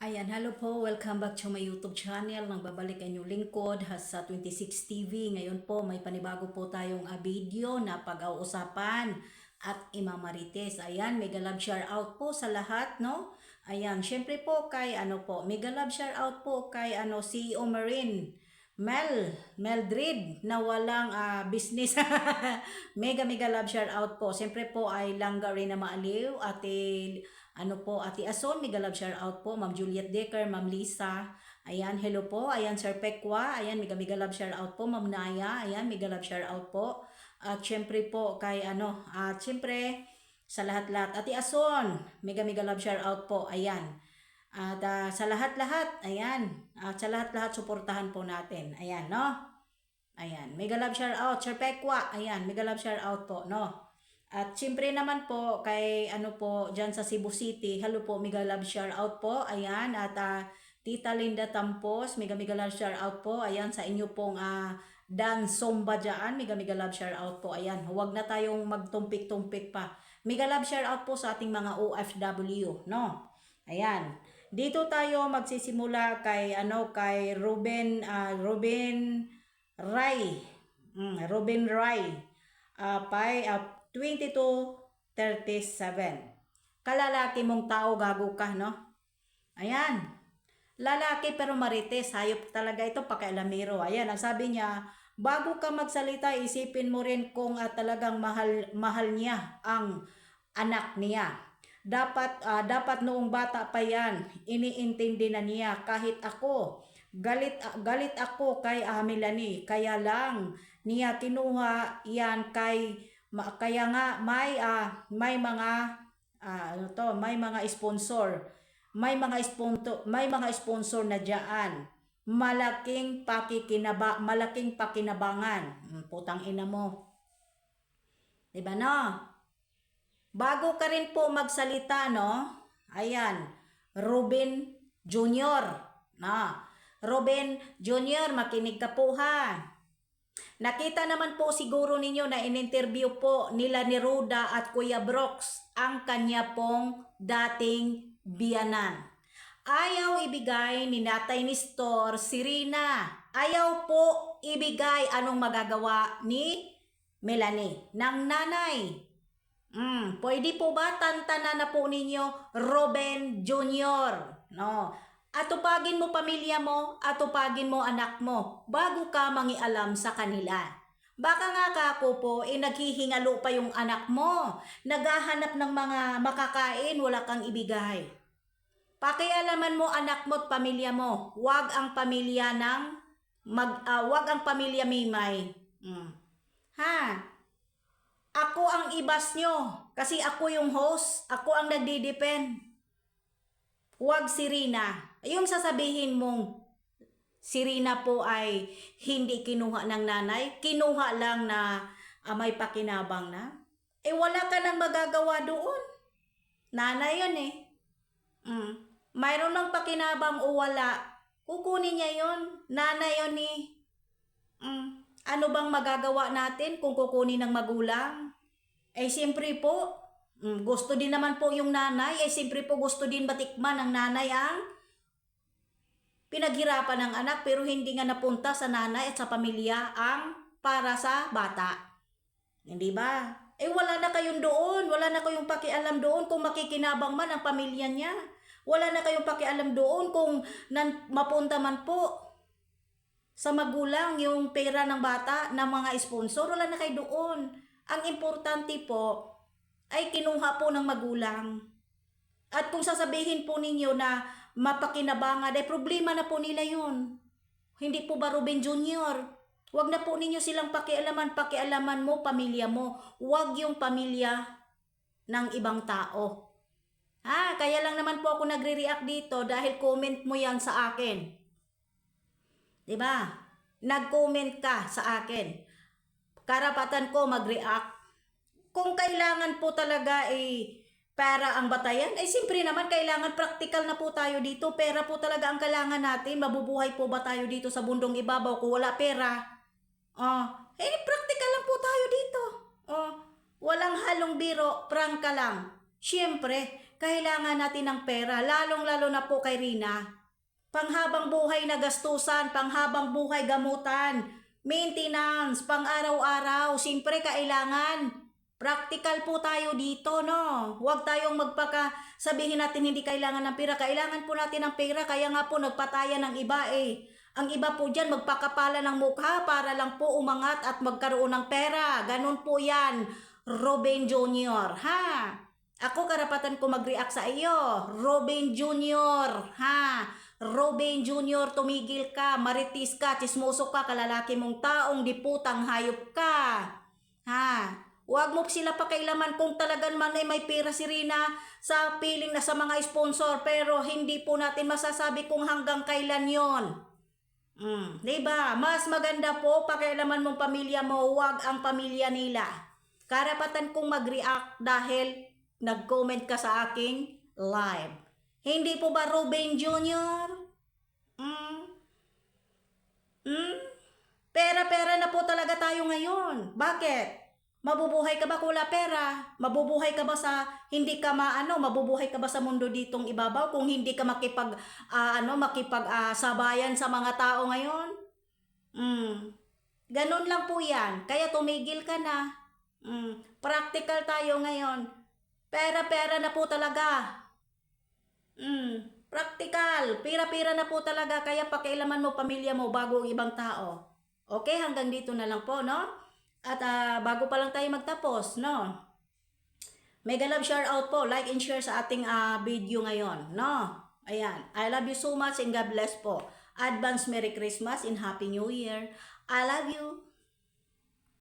Ayan, hello po. Welcome back to my YouTube channel. Nagbabalik ang inyong lingkod sa 26 TV. Ngayon po, may panibago po tayong video na pag-uusapan at imamarites. Ayan, mega love shout out po sa lahat, no? Ayan, syempre po kay mega love shout out po kay CEO Marine Meldrid na walang business. mega love shout out po. Siyempre po ay Langga rin na Maaliw, Ate Ason, mega love shout out po. Ma'am Juliet Decker, Ma'am Lisa. Ayan, hello po. Ayan, Sir Pekwa. Ayan, mega love shout out po. Ma'am Naya. Ayan, mega love shout out po. At syempre po kay syempre sa lahat-lahat. Ate Ason, mega love shout out po. Ayan. At sa lahat-lahat, ayan, sa lahat-lahat suportahan po natin. Ayan, no? Ayan, mega love shout out, Sir Pekwa. Ayan, mega love shout out po, no? At siyempre naman po, kay dyan sa Cebu City, hello po, mega love shout out po. Ayan, at Tita Linda Tampos, mega love shout out po. Ayan, sa inyo pong Dan Somba dyan, mega love shout out po. Ayan, huwag na tayong magtumpik-tumpik pa. Mega love shout out po sa ating mga OFW, no? Ayan. Dito tayo magsisimula kay kay Ruben Ray. Ruben Ray. 22:37. Kalalaki mong tao, gago ka, no? Ayan. Lalaki pero marites, hayop talaga ito, pakialamero. Ayan, ang sabi niya, bago ka magsalita, isipin mo rin kung talagang mahal niya ang anak niya. Dapat noong bata pa yan, iniintindi na niya. Kahit ako, galit ako kay Melanie, kaya lang niya kinuha yan kaya nga may mga sponsor. May mga sponsor na diyan. Malaking pakinabangan. Putang ina mo. 'Di ba no? Bago ka rin po magsalita, no? Ayan, Ruben Jr. Ruben Jr., makinig ka po ha. Nakita naman po siguro ninyo na in-interview po nila ni Ruda at Kuya Brooks ang kanya pong dating biyanan. Ayaw ibigay ni Natay Nestor si Rina. Ayaw po ibigay, anong magagawa ni Melanie ng nanay. Pwede po ba tantanan na po ninyo Ruben Jr.? No. Atupagin mo pamilya mo, atupagin mo anak mo bago ka mangialam sa kanila. Baka nga kako po, naghihingalo pa yung anak mo. Naghahanap ng mga makakain, wala kang ibigay. Pakialaman mo anak mo at pamilya mo. Huwag ang pamilya huwag ang pamilya Mimay. Ha? Ako ang ibas nyo. Kasi ako yung host. Ako ang nagdidepend. Huwag si Rina. Yung sasabihin mong si Rina po ay hindi kinuha ng nanay. Kinuha lang na may pakinabang na. Wala ka nang magagawa doon. Nanay yun eh. Mayroon ng pakinabang o wala. Kukunin niya yun. Nanay yun eh. Ano bang magagawa natin kung kukunin ng magulang? Siyempre po, gusto din naman po yung nanay. Siyempre po gusto din batikman ng nanay ang pinaghirapan ng anak pero hindi nga napunta sa nanay at sa pamilya ang para sa bata. Hindi ba? Wala na kayong doon. Wala na kayong pakialam doon kung makikinabang man ang pamilya niya. Wala na kayong pakialam doon kung mapunta man po sa magulang yung pera ng bata ng mga sponsor. Wala na kayo doon. Ang importante po ay kinuha po ng magulang. At kung sasabihin po ninyo na mapakinabangan, ay problema na po nila yun. Hindi po ba Ruben Jr.? Huwag na po ninyo silang pakialaman mo, pamilya mo. Huwag yung pamilya ng ibang tao. Kaya lang naman po ako nagre-react dito dahil comment mo yan sa akin. Diba? Nag-comment ka sa akin. Karapatan ko mag-react. Kung kailangan po talaga pera ang batayan, siyempre naman kailangan practical na po tayo dito. Pera po talaga ang kailangan natin. Mabubuhay po ba tayo dito sa bundong ibabaw kung wala pera? Practical lang po tayo dito. Walang halong biro, prangka lang. Siyempre, kailangan natin ng pera, lalong-lalo na po kay Rina. Panghabang buhay na gastusan, panghabang buhay gamutan, maintenance, pang-araw-araw, siyempre kailangan. Practical po tayo dito, no? Huwag tayong sabihin natin hindi kailangan ng pera. Kailangan po natin ng pera, kaya nga po nagpatayan ng iba eh. Ang iba po dyan, magpakapala ng mukha para lang po umangat at magkaroon ng pera. Ganun po yan, Robin Jr., ha? Ako karapatan ko mag-react sa iyo, Robin Jr., ha? Robin Jr., tumigil ka, maritis ka, chismoso ka, kalalaki mong taong diputang hayop ka. Ha? Huwag mo sila pakailaman kung talagang man ay may pera si Rina sa piling na sa mga sponsor, pero hindi po natin masasabi kung hanggang kailan yon. Diba? Mas maganda po pakialaman mong pamilya mo, huwag ang pamilya nila. Karapatan kong mag-react dahil nag-comment ka sa aking live. Hindi po ba Robin Jr.? Pera-pera na po talaga tayo ngayon. Bakit? Mabubuhay ka ba kula pera? Mabubuhay ka ba sa hindi ka mabubuhay ka ba sa mundo ditong ibabaw kung hindi ka sabayan sa mga tao ngayon? Ganun lang po 'yan. Kaya tumigil ka na. Practical tayo ngayon. Pera-pera na po talaga. Practical. Pira-pira na po talaga. Kaya pakialaman mo pamilya mo bago ang ibang tao. Okay, hanggang dito na lang po, no? At bago pa lang tayo magtapos, no? Mega love shout out po. Like and share sa ating video ngayon, no? Ayan. I love you so much and God bless po. Advance Merry Christmas and Happy New Year. I love you.